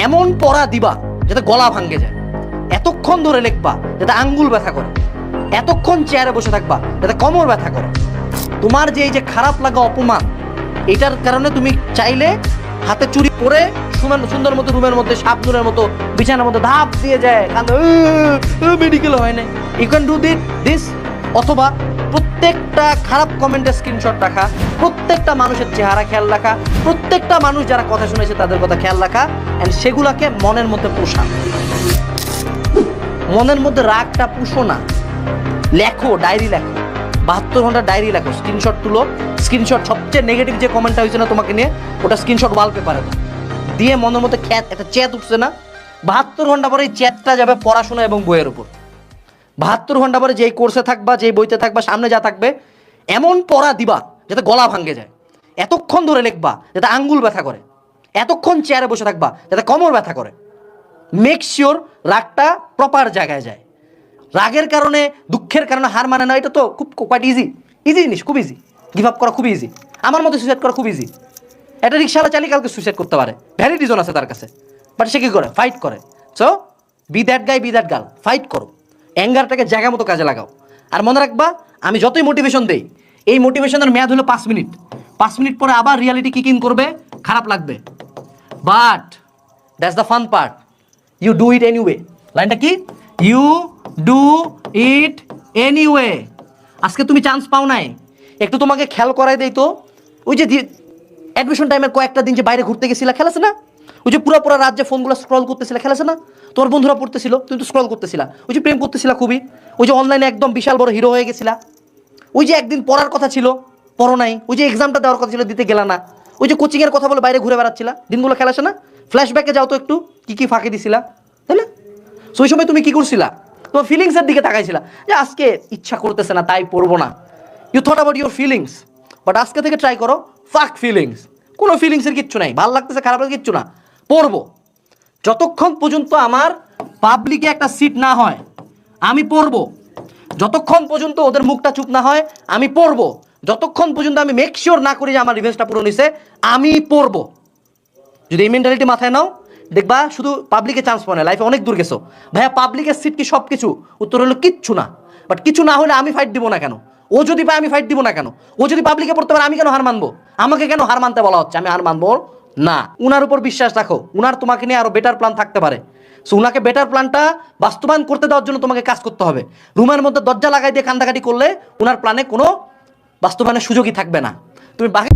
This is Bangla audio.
এমন পড়া দিবা যাতে গলা ভাঙ্গে যায়, এতক্ষণ ধরে লিখবা যাতে আঙ্গুল ব্যথা করে, এতক্ষণ চেয়ারে বসে থাকবা যাতে কোমর ব্যথা করে। তোমার যে এই যে খারাপ লাগা অপমান, এটার কারণে তুমি চাইলে হাতে চুরি পরে সুন্দর মতো রুমের মধ্যে সাপনুরের মতো বিছানার মধ্যে ধাপ দিয়ে যায়, মেডিকেল হয় না। You can do this. অথবা প্রত্যেকটা খারাপ কমেন্টের স্ক্রিনশট রাখা, প্রত্যেকটা মানুষের চেহারা খেয়াল রাখা, প্রত্যেকটা মানুষ যারা কথা শুনেছে তাদের কথা খেয়াল রাখা, অ্যান্ড সেগুলাকে মনের মধ্যে পোষা। মনের মধ্যে রাগটা পুষো না, লেখো, ডায়েরি লেখো, 72 ঘন্টা ডায়েরি লেখো, স্ক্রিনশট তুলো। স্ক্রিনশট সবচেয়ে নেগেটিভ যে কমেন্টটা হয়েছে না তোমাকে নিয়ে, ওটা স্ক্রিনশট ওয়ালপেপারে দিয়ে মনের মধ্যে একটা চ্যাট উঠছে না, 72 ঘন্টা পরে এই চ্যাটটা যাবে পড়াশোনা এবং বইয়ের উপর। 72 ঘন্টা পরে যেই কোর্সে থাকবা, যেই বইতে থাকবা, সামনে যা থাকবে এমন পড়া দিবা যাতে গলা ভাঙ্গে যায়, এতক্ষণ ধরে লিখবা যাতে আঙ্গুল ব্যথা করে, এতক্ষণ চেয়ারে বসে থাকবা যাতে কোমর ব্যথা করে। মেক শিওর রাগটা প্রপার জায়গায় যায়। রাগের কারণে, দুঃখের কারণে হার মানে না, এটা তো খুব কোয়াইট ইজি জিনিস, খুব ইজি। গিভ আপ করা খুব ইজি, আমার মতো সুইসাইড করা খুব ইজি। একটা রিক্সাওয়ালা চালিয়ে কালকে সুইসাইড করতে পারে, ভ্যারি রিজন আছে তার কাছে, বাট সে কী করে? ফাইট করে। So be that guy, be that girl, fight করো, অ্যাঙ্গারটাকে জায়গা মতো কাজে লাগাও। আর মনে রাখবা, আমি যতই মোটিভেশন দেই, এই মোটিভেশনের মেয়াদ হলো 5 মিনিট। 5 মিনিট পরে আবার রিয়ালিটি কিক ইন করবে, খারাপ লাগবে, but that's the fun part, you do it anyway. লাইনটা কি? You do it anyway. আজকে তুমি চান্স পাও নাই, একটু তোমাকে খেয়াল করাই দেই তো। ওই যে অ্যাডমিশন টাইমের কয়েকটা দিন যে বাইরে ঘুরতে গেছিলা, খেলেছে না? ওই যে পুরো রাত যে ফোনগুলো স্ক্রল করতেছিলা, খেলেছে না? তোমার বন্ধুরা পড়তেছিল, তুমি তো স্ক্রল করতেছিলা। ওই যে প্রেম করতেছিলা খুবই, ওই যে অনলাইনে একদম বিশাল বড় হিরো হয়ে গেছিলা। ওই যে একদিন পড়ার কথা ছিল, পড়ো নাই। ওই যে এক্সামটা দেওয়ার কথা ছিল, দিতে গেলা না। ওই যে কোচিংয়ের কথা বলে বাইরে ঘুরে বেড়াচ্ছিলা, দিনগুলো খেলেছে না? ফ্ল্যাশব্যাকে যাও তো একটু, কি কি ফাঁকি দিছিলা, তাই না? সো ওই সময় তুমি কি করছিলা? তোমার ফিলিংসের দিকে তাকাইছিলা যে আজকে ইচ্ছা করতেছে না, তাই পড়বো না। You thought about your feelings. But আজকে থেকে ট্রাই করো, ফাক ফিলিংস, কোনো ফিলিংসের কিচ্ছু নাই, ভালো লাগতেছে খারাপ লাগে কিচ্ছু না, পড়বো। যতক্ষণ পর্যন্ত আমার পাবলিকে একটা সিট না হয় আমি পড়বো, যতক্ষণ পর্যন্ত ওদের মুখটা চুপ না হয় আমি পড়বো, যতক্ষণ পর্যন্ত আমি মেক শিওর না করি যে আমার রিভেঞ্জটা পুরো নিছে আমি পড়বো। যদি এই মেন্টালিটি মাথায় নাও, দেখবা শুধু পাবলিকে চান্স পাও না, লাইফে অনেক দূর গেছো। ভাইয়া পাবলিকের সিট কি সব কিছু? উত্তর হলো কিচ্ছু না। বাট কিছু না হলে আমি ফাইট দিব না কেন? ও যদি পায় আমি ফাইট দিব না কেন? ও যদি পাবলিকে পড়তে পারে আমি কেন হার মানবো? আমাকে কেন হার মানতে বলা হচ্ছে? আমি হার মানবো না। উনার উপর বিশ্বাস রাখো, উনার তোমাকে নিয়ে আরো বেটার প্ল্যান থাকতে পারে। সো উনাকে বেটার প্ল্যানটা বাস্তবায়ন করতে দেওয়ার জন্য তোমাকে কাজ করতে হবে। রুমের মধ্যে দরজা লাগাই দিয়ে কান্দাকাটি করলে উনার প্ল্যানে কোনো বাস্তবায়নের সুযোগই থাকবে না। তুমি বাকি